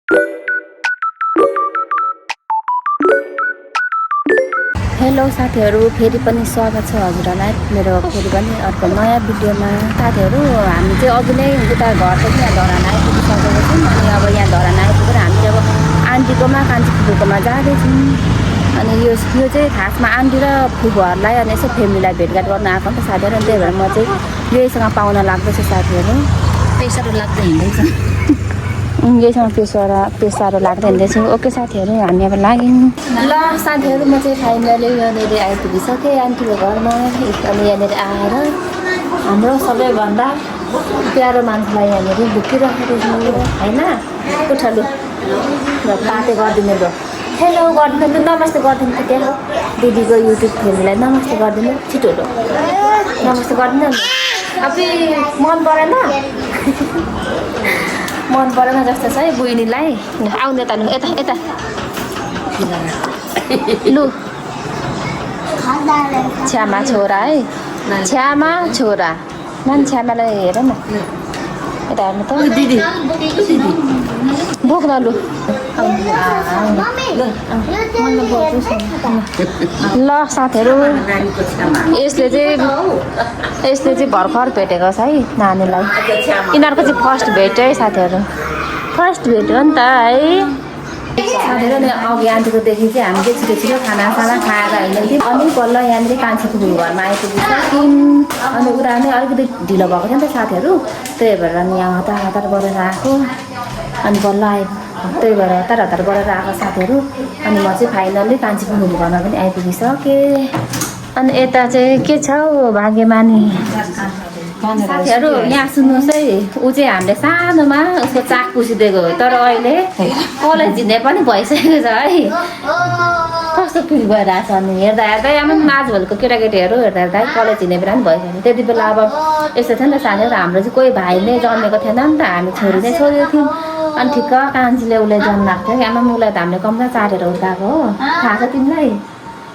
Hello साथीहरु, फेरि पनि स्वागत छ हजुरहरुलाई मेरो फेरि पनि अर्को नयाँ भिडियोमा। साथीहरु, हामी चाहिँ अघि नै उता घरदेखि यहाँ धरान आइपुगिसकेको छौँ। अनि अब यहाँ धरान आइपुगेर हामी अब आन्टीकोमा कान्छी फुपूकोमा जाँदैछौँ। अनि यो चाहिँ खासमा आन्टी र फुपूहरूलाई अनि यसो फ्यामिलीलाई भेटघाट गर्न आएको नि त साथीहरु। त्यही भएर म चाहिँ यहीसँग पाउन लाग्दैछु साथीहरु। पेसारो लाग्दै हिँड्दैछ। यहीसँग पेसारो लाग्दै हिँड्दैछु। ओके साथीहरु, हामी अब लाग्यौँ। ल साथीहरु, म चाहिँ फाइनली यहाँनिर आइपुगिसकेँ आन्टीको घरमा। अनि यहाँनिर आएर हाम्रो सबैभन्दा प्यारो मान्छेलाई यहाँनिर भुकिराखेको छु होइन। उठलु र पाते गरिदिनु ल। हेलो गरिदिनु, नमस्ते गरिदिनु त त्यहाँ दिदीको युट्युब फ्यामिलीलाई नमस्ते गरिदिनु छिटो ल। नमस्ते गरिदिनु न। अब मन परेन मन परेन जस्तो छ है बहिनीलाई। आउने त यता यता लु। छ्यामा छोरा है, छ्यामा छोरा। मान छ्यामालाई हेर न, यता हेर्नु त दिदी बोक्न लु। ल साथीहरु, यसले चाहिँ भर्खर भेटेको छ है नानीलाई। यिनीहरूको चाहिँ फर्स्ट भेट है साथीहरु, फर्स्ट भेट हो नि त है साथीहरु। अनि अघि आन्टीकोदेखि चाहिँ हामी चाहिँ छिटो छिटो खानासाना खाएर हिँड्दै थियौँ। अनि बल्ल यहाँनिर कान्छी फुपूको घरमा आइपुगिसक्यौँ। अनि उता नै अलिकति ढिलो भएको थियो नि त साथीहरु, त्यही भएर अनि यहाँ हतार हतार गरेर आएको। अनि बल्ल आयो, त्यही भएर हतार हतार गरेर आएको साथीहरु। अनि म चाहिँ फाइनल्ली कान्छी फुपूको घरमा पनि आइपुगिसकेँ। अनि यता चाहिँ के छ हौ भाग्यमानी साथीहरु। यहाँ सुन्नुहोस् है, ऊ चाहिँ हामीले सानोमा उसको चाक पुसिदिएको हो, तर अहिले कलेज झिन्ने पनि भइसकेको छ है। कस्तो फिल भइरहेछ अनि हेर्दा हेर्दै आजभोलिको केटाकेटीहरू हेर्दा कलेज झिन्ने बेला पनि भइसक्यो। त्यति बेला अब यस्तो थियो नि त साथीहरु, हाम्रो चाहिँ कोही भाइ नै जन्मेको थिएन नि त, हामी छोरी नै छोरी थियौँ। अनि ठिक्क कान्छीले उसले जन्माएको थियो। आमा उसलाई त हामीले कम्ता चाटेर हुर्काएको हो, थाहा छ तिमीलाई।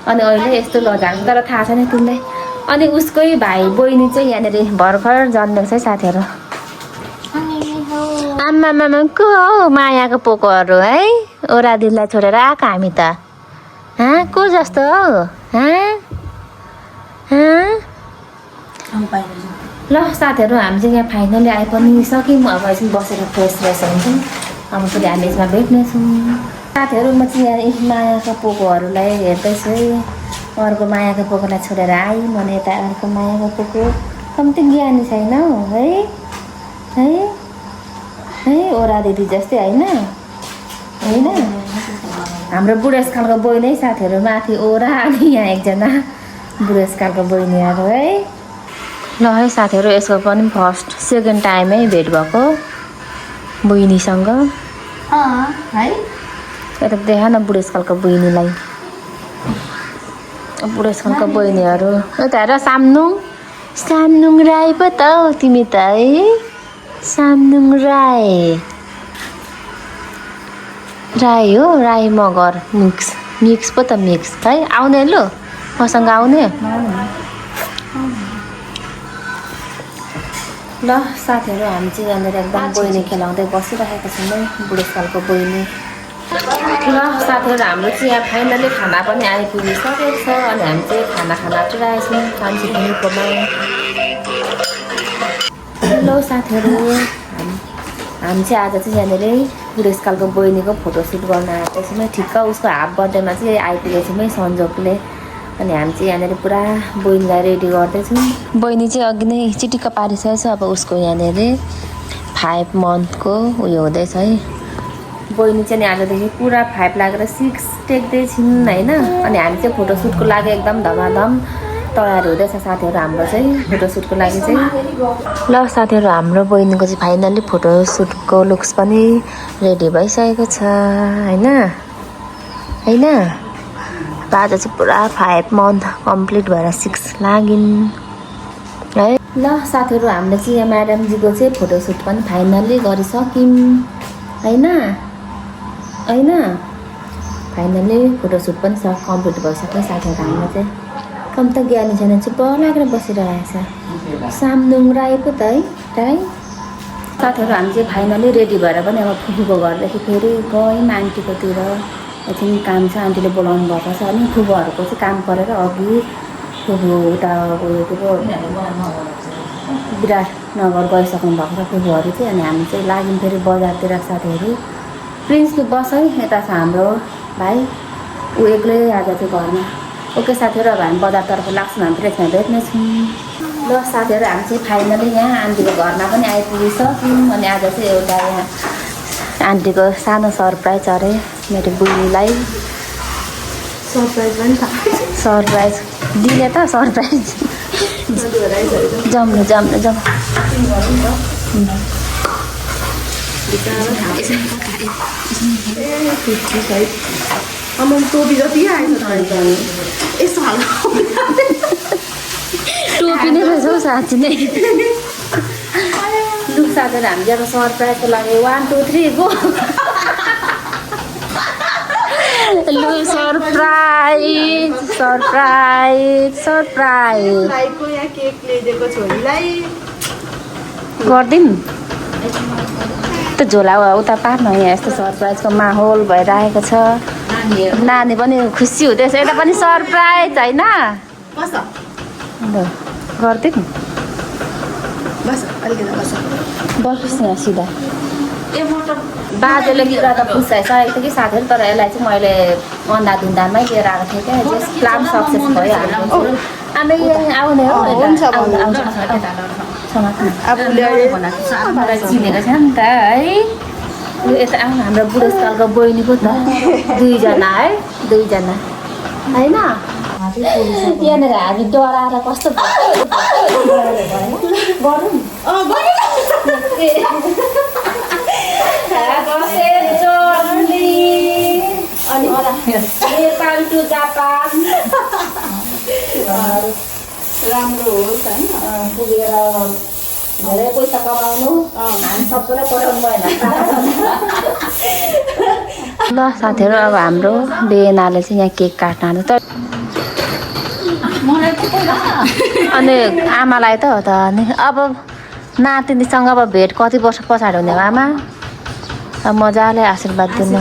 अनि अहिले यस्तो लजाएको तर थाहा छैन तिमीलाई। अनि उसकै भाइ बहिनी चाहिँ यहाँनिर भर्खर जन्मेको छ साथीहरु। आमामामा को हौ मायाको पोकोहरू है, ओरादिनलाई छोडेर आएको हामी त। को जस्तो हौ ल साथीहरु, हामी चाहिँ यहाँ फाइनली आइ पनि सक्यौँ। अब एकछिन बसेर फ्रेस हुन्छौँ। अब फेरि हामी यसमा भेट्नेछौँ साथीहरु। म चाहिँ यहाँ मायाको पोकोहरूलाई हेर्दैछु है। अर्को मायाको पोकोलाई छोडेर आएँ भने यता अर्को मायाको पोको कम्ती ज्ञानी छैन हौ है है है ओरा दिदी जस्तै होइन होइन। हाम्रो बुढेसकालको बहिनी साथीहरु, माथि ओरा अनि यहाँ एकजना बुढेसकालको बहिनीहरू है। ल है साथीहरु, यसको पनि फर्स्ट सेकेन्ड टाइमै भेट भएको बहिनीसँग है। यता देखा न बुढेसकालको बहिनीलाई, बुढेसकालको बहिनीहरू। यता हेर साम्नुङ राई पो त हौ तिमी त है। साम्नुङ राई हो, राई मगर मिक्स पो त मिक्स है। आउने लु मसँग आउने। ल साथीहरु, हामी चाहिँ यहाँनिर एकदम बहिनी खेलाउँदै बसिरहेको छौँ है, बुढेसकालको बहिनी। ल साथीहरु, हाम्रो चाहिँ यहाँ फाइनली खाना पनि आइपुगिसकेको छ। अनि हामी चाहिँ खाना आइरहेको छौँ कान्छी फुपूकोमा। हेलो साथीहरु, हामी चाहिँ आज चाहिँ यहाँनिर बुढेसकालको बहिनीको फोटोसुट गर्न आएको छौँ। ठिक्क उसको हाफ बर्थडेमा चाहिँ आइपुगेको छौँ है संजोगले। अनि हामी चाहिँ यहाँनिर पुरा बहिनीलाई रेडी गर्दैछौँ। बहिनी चाहिँ अघि नै चिटिक्क पारिसकेको छ। अब उसको यहाँनिर 5 मन्थको उयो हुँदैछ है। बहिनी चाहिँ आजदेखि पुरा 5 लागेर 6 टेक्दैछौँ होइन। अनि हामी चाहिँ फोटोसुटको लागि एकदम धमाधम तयार हुँदैछ साथीहरु हाम्रो चाहिँ फोटोसुटको लागि चाहिँ। ल साथीहरु, हाम्रो बहिनीको चाहिँ फाइनली फोटोसुटको लुक्स पनि रेडी भइसकेको छ होइन होइन। आज चाहिँ पुरा 5 मन्थ कम्प्लिट भएर 6 लागिन् है। ल साथीहरु, हामीले चाहिँ यहाँ म्याडमजीको चाहिँ फोटोसुट पनि फाइनली गरिसक्यौँ होइन होइन। फाइनली फोटोसुट पनि कम्प्लिट भइसक्यो साथीहरु। हाम्रो चाहिँ कम त ज्ञानी छैन, चुप्प लागेर बसिरहेको छ। साम्नुङ राई पो त है राई साथीहरू हामी चाहिँ फाइनली रेडी भएर पनि अब फुपूको घरदेखि फेरि गयौँ आन्टीकोतिर एकछिन काम छ आन्टीले बोलाउनु भएको छ अनि फुपूहरूको चाहिँ काम परेर अघि फुपू उता उयो के पो विराटनगर गइसक्नु भएको छ फुपूहरू चाहिँ अनि हामी चाहिँ लाग्यौँ फेरि बजारतिर साथीहरू प्रिन्सको बस है यता छ हाम्रो भाइ ऊ एक्लै आज चाहिँ घरमा ओके साथीहरू अब हामी बजारतर्फ लाग्छौँ हामी प्रेसमा भेट्नेछौँ ल साथीहरू हामी चाहिँ फाइनली यहाँ आन्टीको घरमा पनि आइपुगिसक्यौँ अनि आज चाहिँ एउटा यहाँ आन्टीको सानो सरप्राइज अरे मेरो बुढीलाई सरप्राइज पनि थाहा सरप्राइज दिने त सरप्राइज जम्नु जम्नु जम टोपी जति आएछ यस्तो खालको टोपी नै रहेछ हौ साँच्ची नै लु साथीहरू हामी जब सरप्राइजको लागि 1 2 3 गो लु सरप्राइज सरप्राइज सरप्राइज भाइको यहाँ केक ल्याइदिएको छोरीलाई गरिदिउँ त्यो झोला उता पार्न यहाँ यस्तो सरप्राइजको माहौल भइरहेको छ नानी पनि खुसी हुँदैछ एउटा पनि सरप्राइज होइन बस ल गरिदिउँ बस अलिकति बस बस्नुहोस् न यहाँ सिधा बाजेले गीत त पुछाइसकेको थियो कि साथीहरू तर यसलाई चाहिँ मैले अन्धाधुन्दामै लिएर आएको थिएँ क्या जस प्लान सक्सेस भयो हाम्रो हामी यहाँ आउने हो हुन्छ अब चिनेको छ नि त है यता आउनु हाम्रो बुढेसकालको बहिनी पो त दुईजना है दुईजना होइन यहाँनिर हामी डराएर कस्तो गरौँ नेपाल टु जापान राम्रो होस् होइन पुगेर धेरै पैसा कमाउनु हामी सबैलाई पठाउनु भएन ल साथीहरू अब हाम्रो बेनाले चाहिँ यहाँ केक काट्न आएको त अनि आमालाई त हो त अनि अब नातिनीसँग अब भेट कति वर्ष पछाडि हुने हो आमा अब मजाले आशीर्वाद दिनु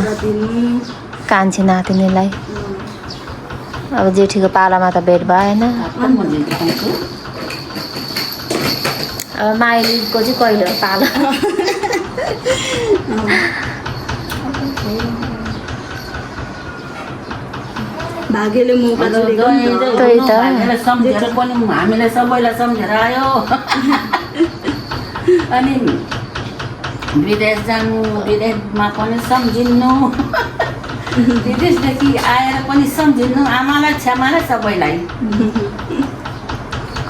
कान्छी नातिनीलाई अब जेठीको पालामा त भेट भएन अब माइलीको चाहिँ कहिले हो पालो भाग्यले मौका दिएको नि त। त्यही त हामीलाई सबैलाई सम्झेर आयो अनि विदेश जानु विदेशमा पनि सम्झिनु विदेशदेखि आएर पनि सम्झिनु आमालाई छ्यामालाई सबैलाई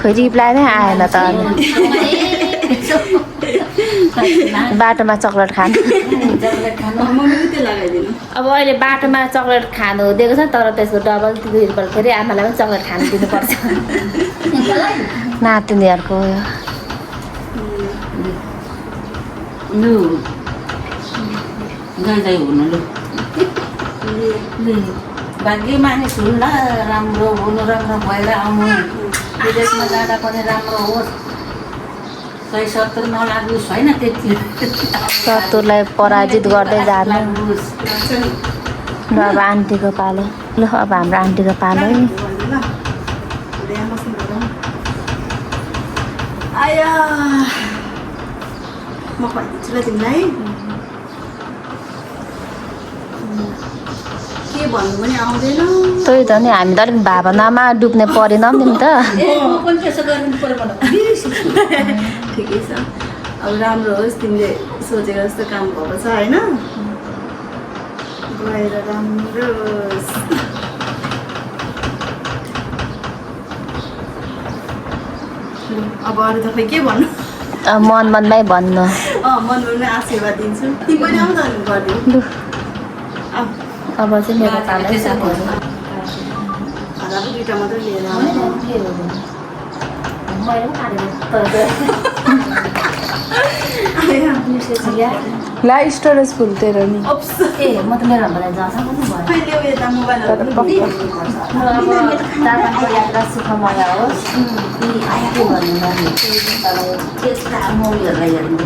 खोइ रिप्लाई नै आएन त अनि बाटोमा चक्लेट खानु चक्लेट खानु मम्मीले त्यो लगाइदिनु अब अहिले बाटोमा चक्लेट खानु दिएको छ तर त्यसको डबल दुई फेरि आमालाई पनि चक्लेट खानु दिनुपर्छ नातिनीहरूको लु जाँदै हुनु लु भाग्य मानिस हुनु राम्रो हुनु राम्रो भएर आउनु विदेशमा जाँदा पनि राम्रो होस् 170 नलागोस् होइन त्यति शत्रुलाई पराजित गर्दै जानु ल अब आन्टीको पालो ल अब हाम्रो आन्टीको पालो है आया म खुवाइदिन्छु ल तिमीलाई के भन्नु पनि आउँदैन त्यही त नि हामी त अलिक भावनामा डुब्ने परेनौँ नि त म पनि त्यसो गर्नु पर्यो भन ठिकै छ अब राम्रो होस् तिमीले सोचेको जस्तो काम भएको छ होइन गएर राम्रो होस् अब अरू तपाईँ के भन्नु मन मनमै भन्नु मनमै आशीर्वाद दिन्छु तिमी पनि आउँछ गरिदिनु लु अब अब चाहिँ मेरो पालै साथीहरू खाना पनि दुइटा मात्रै लिएर आउनु मैले पनि खाँदैन ला स्टोरेज फुल तेरो नि ए म त मेरो हामीलाई जान्छ पनि भयो खै ल्याऊ यता मोबाइलहरू अब जापानको यात्रा सुखमय होस् के भन्नु त्यसमा मौरीहरूलाई हेर्नु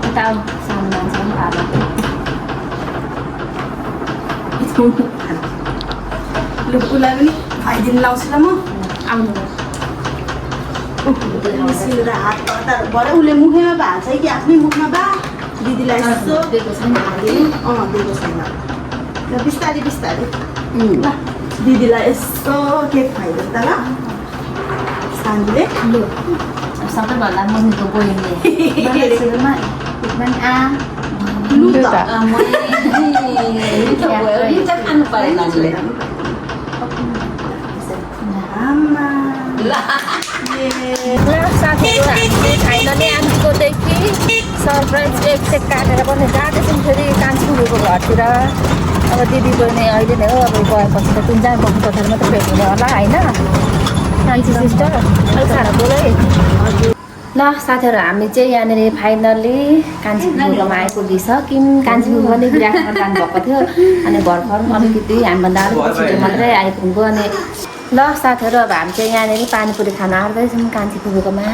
यता सानो मान्छे पनि पालो लु उसलाई पनि खुवाइदिनु लाउँछु ल म आउनु सिधा हात हतार भरे उसले मुखैमा भाल्छ कि आफ्नै मुखमा बा दिदीलाई यसो दिएको छैन दिएको छैन ल बिस्तारै बिस्तारै ल दिदीलाई यस्तो केक खुवाइदिनु त ल सानोले लु सबैभन्दा मुनिको बहिनीले सुरुमा पनि लु त खानु पर्यो नानीले आमा ल साथीहरू हामीले फाइनली आन्टीकोदेखि सरप्राइज एक काटेर पनि जाँदैछौँ फेरि कान्छीको घरतिर अब दिदी बहिनी अहिले नै हो अब गएपछि त तिनजना बस्नु पछाडि मात्रै भेट हुने होला होइन कान्छी सिस्टर अलिक साह्रो बोलै ल साथीहरू हामी चाहिँ यहाँनिर फाइनल्ली कान्छीपुरमा आइपुगिसक्यौँ कान्छीपुर पनि बिराटमा जानुभएको थियो अनि भर्खर अलिकति हामीभन्दा अलिकति छिटो मात्रै आइपुग्यो अनि ल साथीहरू अब हामी चाहिँ यहाँनिर पानीपुरी खान आउँदैछौँ कान्छीपुरकोमा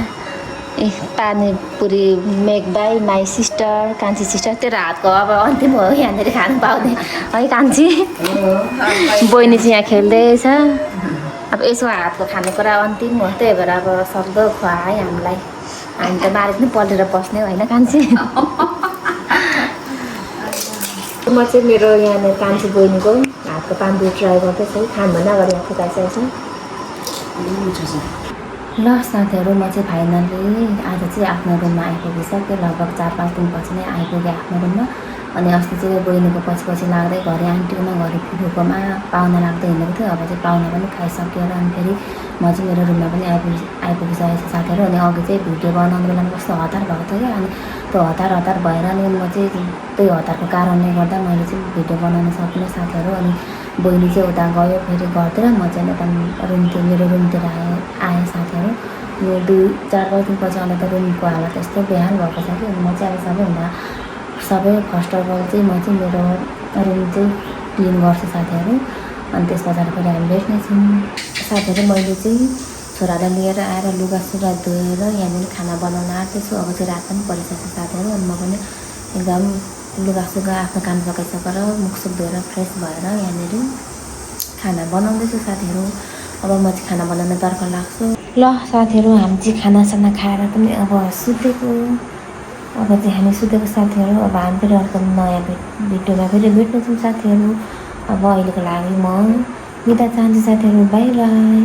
a panipuri make by my sister कान्छी सिस्टर तेरो हातको अब अन्तिम हो यहाँनिर खानु पाउने है कान्छी बहिनी चाहिँ यहाँ खेल्दैछ अब यसो हातको खानेकुरा अन्तिम हो त्यही भएर अब सक्दो खुवा है हामीलाई हामी त मारेक नै पल्टेर बस्ने होइन कान्छी म चाहिँ मेरो यहाँनिर कान्छी बहिनीको हातको पानीपुरी ट्राई गर्दैछु खानुभन्दा अगाडि आफू खाइसकेको छु ल साथीहरू म चाहिँ फाइनल्ली आज चाहिँ आफ्नो रुममा आइपुगिसकेँ लगभग 4-5 दिनपछि नै आइपुगेँ आफ्नो रुममा अनि अस्ति चाहिँ बहिनीको पछि लाग्दै घरि आन्टीकोमा घरि फुपूकोमा पाहुना लाग्दै हिँडेको थियो अब चाहिँ पाहुना पनि खाइसकेर अनि फेरि म चाहिँ मेरो रुममा पनि आइपुगिसकेको छु साथीहरू अनि अघि चाहिँ भिडियो बनाउने बेलामा कस्तो हतार भएको थियो क्या अनि त्यो हतार भएर अनि म चाहिँ त्यही हतारको कारणले गर्दा मैले चाहिँ भिडियो बनाउन सकिनँ साथीहरू अनि बहिनी चाहिँ उता गयो फेरि घरतिर म चाहिँ यता रुमतिर मेरो रुमतिर आएँ साथीहरू यो 2-4 दिनपछि अन्त त रुमको हालत यस्तो बेहाल भएको छ कि अनि म चाहिँ अब सबै फर्स्ट अफ अल चाहिँ म चाहिँ मेरो रुम चाहिँ क्लिन गर्छु साथीहरू अनि त्यस पछाडि फेरि हामी भेट्नेछौँ साथीहरू मैले चाहिँ छोरालाई लिएर आएर लुगासुगा धोएर यहाँनिर खाना बनाउन आँट्दैछु अब चाहिँ रात पनि परिसक्छ साथीहरू अनि म पनि एकदम लुगासुगा आफ्नो काम सकाइसकेर मुखसुख धोएर फ्रेस भएर यहाँनिर खाना बनाउँदैछु साथीहरू अब म चाहिँ खाना बनाउन तर्क लाग्छु ल साथीहरू हामी चाहिँ खानासाना खाएर पनि अब सुतेको अब चाहिँ हामी सुतेको साथीहरू अब हामी फेरि अर्को नयाँ भिडियोमा फेरि भेट्नेछौँ साथीहरू अब अहिलेको लागि म बिदा चाहन्छु साथीहरू बाई बाई